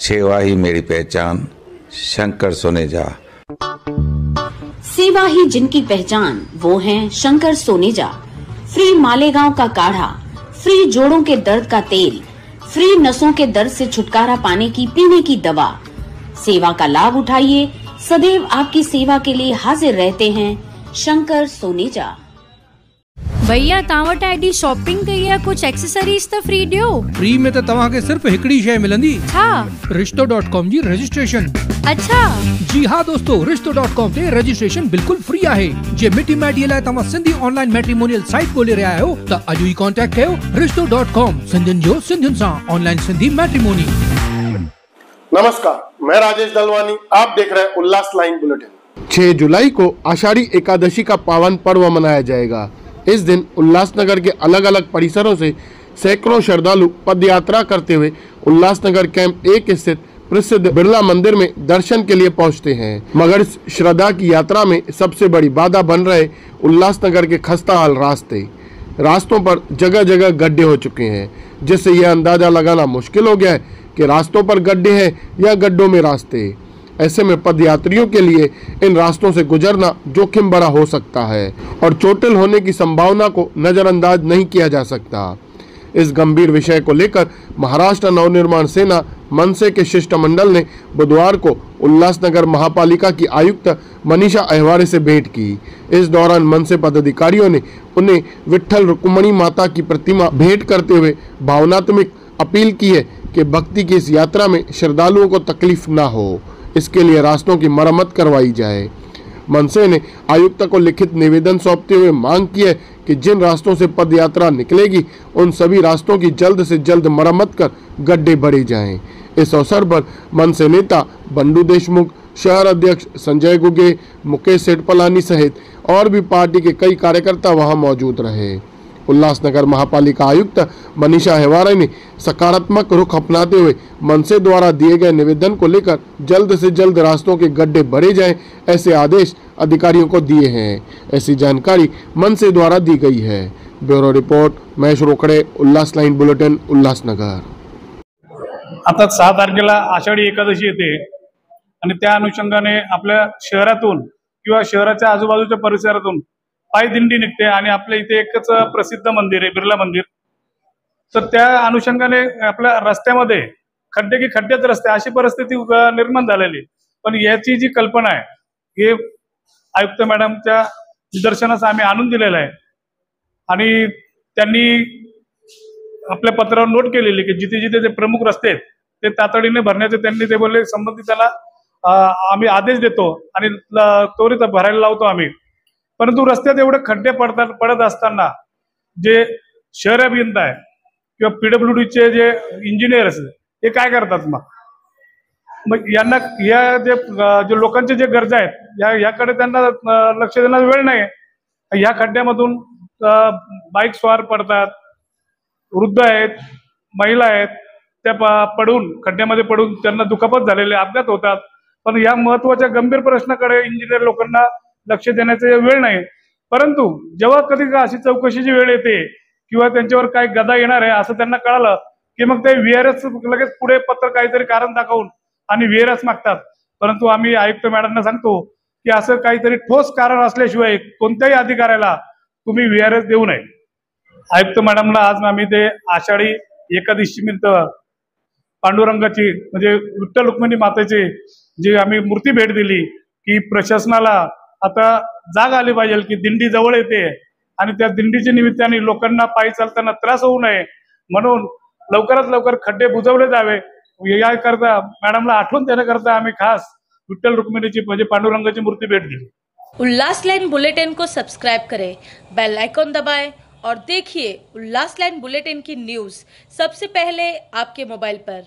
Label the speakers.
Speaker 1: सेवा ही मेरी पहचान, शंकर सोनेजा।
Speaker 2: सेवा ही जिनकी पहचान, वो हैं शंकर सोनेजा। फ्री मालेगांव का काढ़ा, फ्री जोड़ों के दर्द का तेल, फ्री नसों के दर्द से छुटकारा पाने की पीने की दवा। सेवा का लाभ उठाइए, सदैव आपकी सेवा के लिए हाजिर रहते हैं शंकर सोनेजा।
Speaker 3: भैया तव्हां वटि एडी शॉपिंग कई आहे, कुछ एक्सेसरीज त फ्री ॾियो।
Speaker 4: फ्री में त तव्हांखे सिर्फ हिकड़ी शइ मिलंदी।
Speaker 3: छा?
Speaker 4: रिश्तो.com जी रजिस्ट्रेशन।
Speaker 3: अच्छा
Speaker 4: जी हाँ दोस्तों, रिश्तो.com ते रजिस्ट्रेशन बिल्कुल फ्री आहे। जे मिटी माइटीअ लाइ तव्हां सिंधी ऑनलाइन मैट्रिमोनियल साइट ॻोल्हे रहिया आहियो त अॼु ई कांटेक्ट कयो रिश्तो.com, सिंधियुनि जो सिंधियुनि सां ऑनलाइन सिंधी मैट्रिमोनी।
Speaker 5: नमस्कार, मैं राजेश दलवानी, आप देख रहे हैं उल्लास लाइन बुलेटिन। 6 जुलाई को आषाढ़ी एकादशी का पावन पर्व मनाया जाएगा। इस दिन उल्लासनगर के अलग अलग परिसरों से सैकड़ों श्रद्धालु पद यात्रा करते हुए उल्लासनगर कैंप 1 स्थित प्रसिद्ध बिरला मंदिर में दर्शन के लिए पहुंचते हैं। मगर इस श्रद्धा की यात्रा में सबसे बड़ी बाधा बन रहे उल्लासनगर के खस्ताहाल रास्तों पर जगह जगह गड्ढे हो चुके हैं, जिससे यह अंदाजा लगाना मुश्किल हो गया है कि रास्तों पर गड्ढे हैं या गड्ढों में रास्ते। ऐसे में पदयात्रियों के लिए इन रास्तों से गुजरना जोखिम भरा हो सकता है और चोटिल होने की संभावना को नजरअंदाज नहीं किया जा सकता। इस गंभीर विषय को लेकर महाराष्ट्र नवनिर्माण सेना मनसे के शिष्टमंडल ने बुधवार को उल्लासनगर महापालिका की आयुक्त मनीषा अहिवारे से भेंट की। इस दौरान मनसे पदाधिकारियों ने उन्हें विट्ठल रुक्मिणी माता की प्रतिमा भेंट करते हुए भावनात्मक अपील की है कि भक्ति की इस यात्रा में श्रद्धालुओं को तकलीफ न हो, इसके लिए रास्तों की मरम्मत करवाई जाए। मनसे ने आयुक्त को लिखित निवेदन सौंपते हुए मांग की है कि जिन रास्तों से पद यात्रा निकलेगी उन सभी रास्तों की जल्द से जल्द मरम्मत कर गड्ढे भरे जाएं। इस अवसर पर मनसे नेता बंडू देशमुख, शहर अध्यक्ष संजय गुगे, मुकेश सेठपलानी सहित और भी पार्टी के कई कार्यकर्ता वहां मौजूद रहे। उल्लासनगर महापालिका आयुक्त मनीषा अहिवारे ने सकारात्मक रुख अपनाते हुए मनसे द्वारा दिए गए निवेदन को लेकर जल्द से जल्द रास्तों के गड्ढे भरे जाएं, ऐसे आदेश अधिकारियों को दिए हैं। ऐसी जानकारी मनसे द्वारा दी गई है। ब्यूरो रिपोर्ट, महेश रोकडे, उल्लास लाइन बुलेटिन, उल्लासनगर।
Speaker 6: आता 6 तारखेला आषाढी एकादशी येते आणि त्या अनुषंगाने आपल्या शहरातून किंवा शहराच्या आजूबाजूच्या परिसरातून पायदिंडी निघते आणि आपल्या इथे एकच प्रसिद्ध मंदिर आहे बिर्ला मंदिर। तर त्या अनुषंगाने आपल्या रस्त्यामध्ये खड्डे की खड्ड्यात रस्ते अशी परिस्थिती निर्माण झालेली, पण याची जी कल्पना आहे हे आयुक्त मॅडमच्या निदर्शनास आम्ही आणून दिलेलं आहे आणि त्यांनी आपल्या पत्रावर नोट केलेली की जिथे जिथे ते प्रमुख रस्ते आहेत ते तातडीने भरण्याचे त्यांनी ते बोलले संबंधिताला आम्ही आदेश देतो आणि त्वरित भरायला लावतो आम्ही। परंतु रस्त्यात एवढे खड्डे पडत असताना जे शहर अभियंता आहे किंवा पीडब्ल्यूडीचे जे इंजिनियर्स हे काय करतात, मग यांना या जे लोकांचे जे गरजा आहेत याकडे त्यांना लक्ष देण्याचा वेळ नाही। ह्या खड्ड्यामधून बाईक स्वार पडतात, वृद्ध आहेत, महिला आहेत, त्या पडून खड्ड्यामध्ये पडून त्यांना दुखापत झालेले अपघात होतात। पण या महत्वाच्या गंभीर प्रश्नाकडे इंजिनियर लोकांना लक्ष देण्याचा वेळ नाही। परंतु जेव्हा कधी अशी चौकशीची वेळ येते किंवा त्यांच्यावर काय गदा येणार आहे असं त्यांना कळालं की मग ते व्हीआरएस लगेच पुढे पत्र काहीतरी कारण दाखवून आणि व्हीआरएस मागतात। परंतु आम्ही आयुक्त मॅडमना सांगतो की असं काहीतरी ठोस कारण असल्याशिवाय कोणत्याही अधिकाऱ्याला तुम्ही व्हीआरएस देऊ नये। आयुक्त मॅडमला आज आम्ही ते आषाढी एकादशी निमित्त पांडुरंगाची म्हणजे विठ्ठल रुक्मिणी मातेची जी आम्ही मूर्ती भेट दिली की प्रशासनाला आता जाग आली पाहिजे की दिंडी जवळ येते आणि त्या दिंडीच्या निमित्ताने लोकांना पायी चालताना त्रास होऊ नये म्हणून लवकरात लवकर खड्डे बुजवले जावे याकरता मॅडमला आठवण देण्याकरता आम्ही खास विठ्ठल रुक्मिणीची म्हणजे पांडुरंगाची मूर्ति भेट दिली।
Speaker 7: उल्लास लाइन बुलेटिन को सब्सक्राइब करें, बेल आइकॉन दबाएं और देखिए उल्लास लाइन बुलेटिन की न्यूज़ सबसे पहले आपके मोबाइल पर।